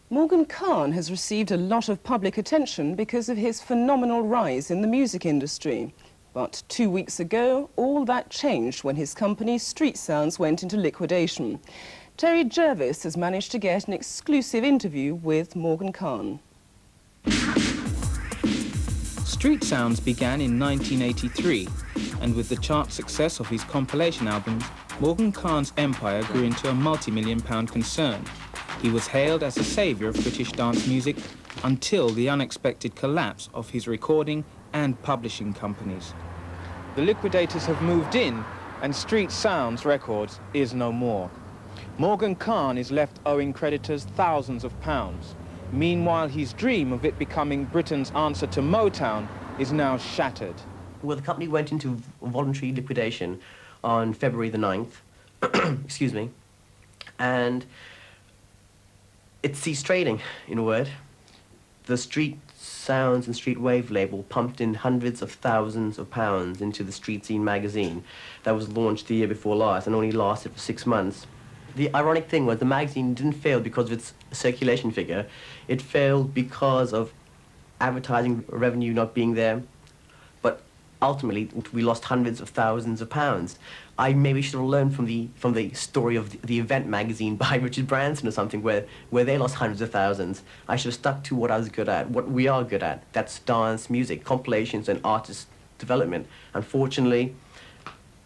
Morgan Khan has received a lot of public attention because of his phenomenal rise in the music industry. But 2 weeks ago, all that changed when his company Street Sounds went into liquidation. Terry Jervis has managed to get an exclusive interview with Morgan Khan. Street Sounds began in 1983, and with the chart success of his compilation albums, Morgan Khan's empire grew into a multi-million-pound concern. He was hailed as a saviour of British dance music until the unexpected collapse of his recording and publishing companies. The liquidators have moved in, and Street Sounds Records is no more. Morgan Khan is left owing creditors thousands of pounds. Meanwhile, his dream of it becoming Britain's answer to Motown is now shattered. Well, the company went into voluntary liquidation on February the 9th, excuse me, and it ceased trading, in a word. The Street Sounds and Street Wave label pumped in hundreds of thousands of pounds into the Street Scene magazine that was launched the year before last and only lasted for 6 months. The ironic thing was the magazine didn't fail because of its circulation figure. It failed because of advertising revenue not being there. But ultimately, we lost hundreds of thousands of pounds. I maybe should have learned from the story of the Event magazine by Richard Branson or something, where they lost hundreds of thousands. I should have stuck to what I was good at, what we are good at. That's dance, music, compilations, and artist development. Unfortunately,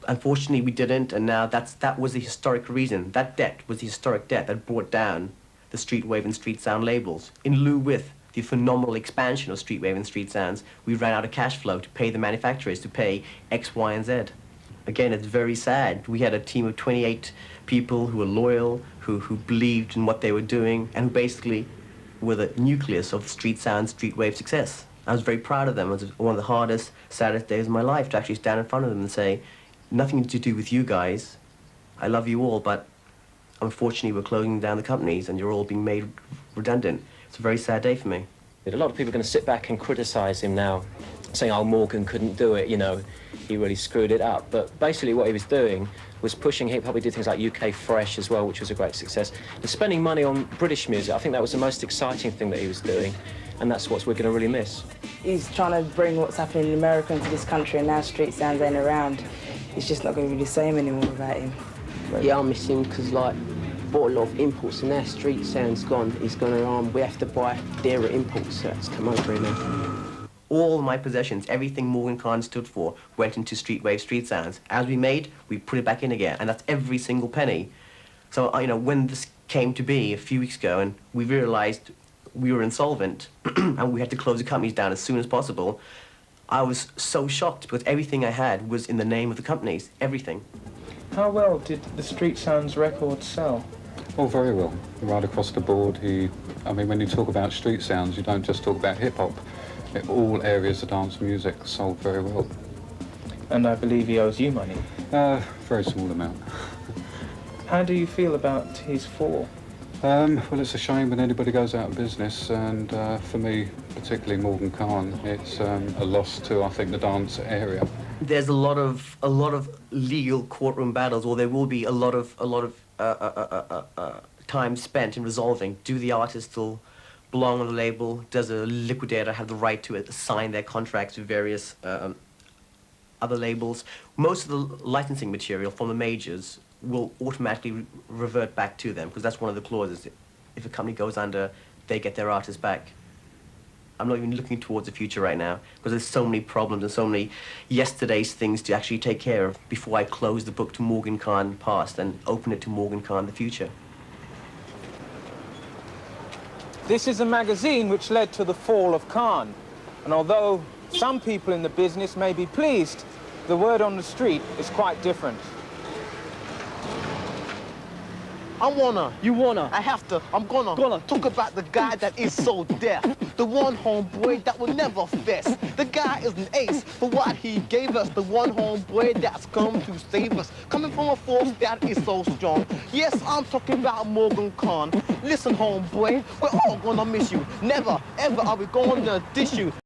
we didn't, and now that was the historic reason. That debt was the historic debt that brought down the Street Wave and Street Sound labels. In lieu with the phenomenal expansion of Street Wave and Street Sounds, we ran out of cash flow to pay the manufacturers, to pay X, Y, and Z. Again, it's very sad. We had a team of 28 people who were loyal, who believed in what they were doing, and who basically were the nucleus of Street Sound, Street Wave success. I was very proud of them. It was one of the hardest, saddest days of my life to actually stand in front of them and say, nothing to do with you guys. I love you all, but unfortunately we're closing down the companies and you're all being made redundant. It's a very sad day for me. A lot of people are going to sit back and criticise him now, saying, oh, Morgan couldn't do it, you know, he really screwed it up. But basically what he was doing was pushing hip-hop. He did things like UK Fresh as well, which was a great success. And spending money on British music, I think that was the most exciting thing that he was doing, and that's what we're going to really miss. He's trying to bring what's happening in America into this country, and now Street Sounds ain't around. It's just not going to be the same anymore without him. Yeah, I miss him because, like, bought a lot of imports, and now Street Sounds gone. He's gone around. We have to buy dearer imports that's come over here now. All my possessions, everything Morgan Khan stood for, went into Street Wave, Street Sounds. As we made, we put it back in again, and that's every single penny. So, you know, when this came to be a few weeks ago, and we realised we were insolvent, and we had to close the companies down as soon as possible, I was so shocked because everything I had was in the name of the companies, everything. How well did the Street Sounds records sell? Oh, very well. Right across the board. I mean, when you talk about Street Sounds, you don't just talk about hip-hop. All areas of dance music sold very well. And I believe he owes you money. Very small amount. How do you feel about his fall? Well, it's a shame when anybody goes out of business, and for me, particularly Morgan Khan, it's a loss to, I think, the dance area. There's a lot of legal courtroom battles, or there will be a lot of time spent in resolving. Do the artists still belong on the label? Does a liquidator have the right to assign their contracts to various other labels? Most of the licensing material from the majors will automatically revert back to them, because that's one of the clauses. If a company goes under, they get their artists back. I'm not even looking towards the future right now, because there's so many problems and so many yesterday's things to actually take care of before I close the book to Morgan Khan past and open it to Morgan Khan the future. This is a magazine which led to the fall of Khan. And although some people in the business may be pleased, the word on the street is quite different. I'm gonna talk about the guy that is so deaf. The one homeboy that will never fess. The guy is an ace for what he gave us. The one homeboy that's come to save us. Coming from a force that is so strong. Yes, I'm talking about Morgan Khan. Listen, homeboy, we're all gonna miss you. Never, ever are we gonna dish you.